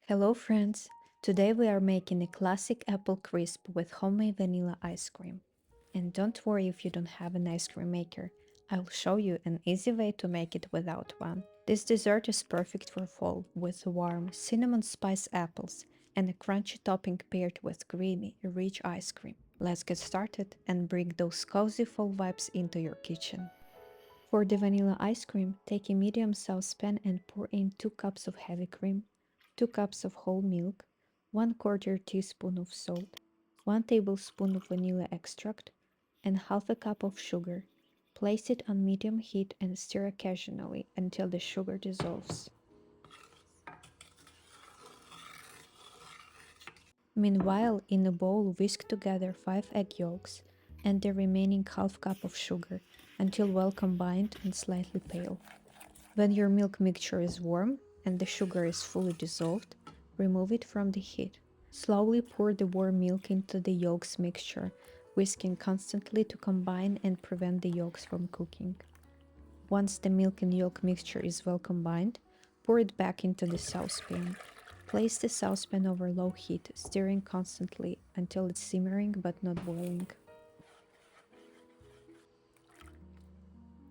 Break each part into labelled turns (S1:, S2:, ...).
S1: Hello friends! Today we are making a classic apple crisp with homemade vanilla ice cream. And don't worry if you don't have an ice cream maker, I'll show you an easy way to make it without one. This dessert is perfect for fall with warm cinnamon spice apples and a crunchy topping paired with creamy, rich ice cream. Let's get started and bring those cozy fall vibes into your kitchen. For the vanilla ice cream, take a medium saucepan and pour in 2 cups of heavy cream, 2 cups of whole milk, 1/4 teaspoon of salt, 1 tablespoon of vanilla extract, and half a cup of sugar. Place it on medium heat and stir occasionally until the sugar dissolves. Meanwhile, in a bowl, whisk together 5 egg yolks and the remaining half cup of sugar until well combined and slightly pale. When your milk mixture is warm and the sugar is fully dissolved, remove it from the heat. Slowly pour the warm milk into the yolks mixture, whisking constantly to combine and prevent the yolks from cooking. Once the milk and yolk mixture is well combined, pour it back into the saucepan. Place the saucepan over low heat, stirring constantly until it's simmering but not boiling.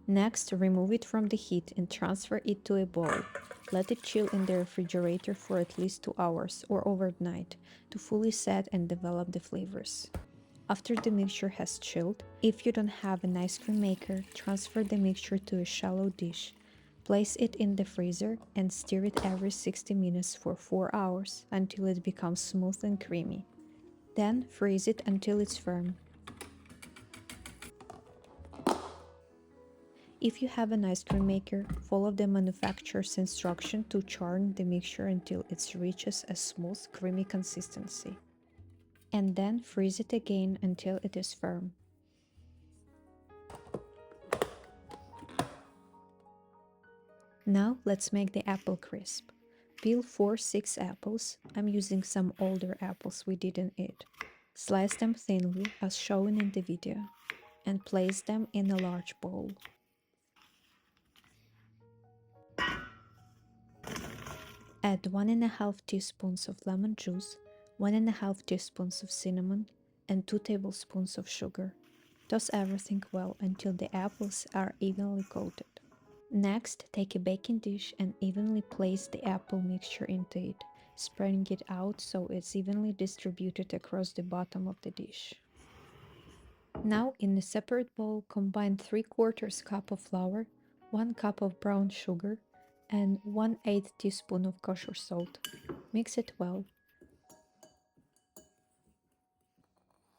S1: Next, remove it from the heat and transfer it to a bowl. Let it chill in the refrigerator for at least 2 hours or overnight to fully set and develop the flavors. After the mixture has chilled, if you don't have an ice cream maker, transfer the mixture to a shallow dish. Place it in the freezer and stir it every 60 minutes for 4 hours until it becomes smooth and creamy. Then freeze it until it's firm. If you have an ice cream maker, follow the manufacturer's instruction to churn the mixture until it reaches a smooth, creamy consistency. And then freeze it again until it is firm. Now let's make the apple crisp. Peel 4-6 apples. I'm using some older apples we didn't eat. Slice them thinly as shown in the video and place them in a large bowl. Add 1½ teaspoons of lemon juice, 1½ teaspoons of cinnamon, and 2 tablespoons of sugar. Toss everything well until the apples are evenly coated. Next, take a baking dish and evenly place the apple mixture into it, spreading it out so it's evenly distributed across the bottom of the dish. Now, in a separate bowl, combine 3/4 cup of flour, 1 cup of brown sugar, and 1/8 teaspoon of kosher salt. Mix it well.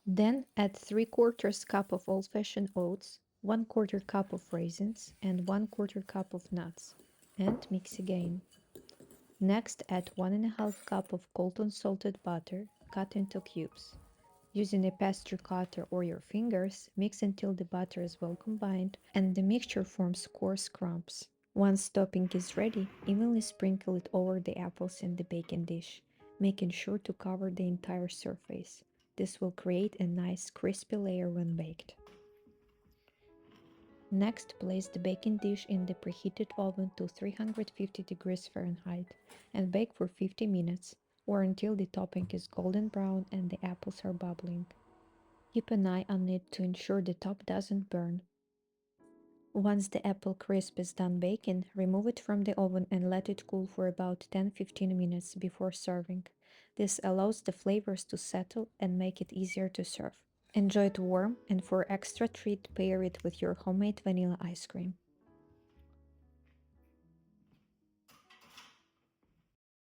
S1: Then add 3/4 cup of old-fashioned oats, 1/4 cup of raisins, and 1/4 cup of nuts, and mix again. Next, add 1½ cup of cold unsalted butter, cut into cubes. Using a pastry cutter or your fingers, mix until the butter is well combined and the mixture forms coarse crumbs. Once topping is ready, evenly sprinkle it over the apples in the baking dish, making sure to cover the entire surface. This will create a nice crispy layer when baked. Next, place the baking dish in the preheated oven to 350 degrees Fahrenheit and bake for 50 minutes or until the topping is golden brown and the apples are bubbling. Keep an eye on it to ensure the top doesn't burn. Once the apple crisp is done baking, remove it from the oven and let it cool for about 10-15 minutes before serving. This allows the flavors to settle and make it easier to serve. Enjoy it warm, and for extra treat, pair it with your homemade vanilla ice cream.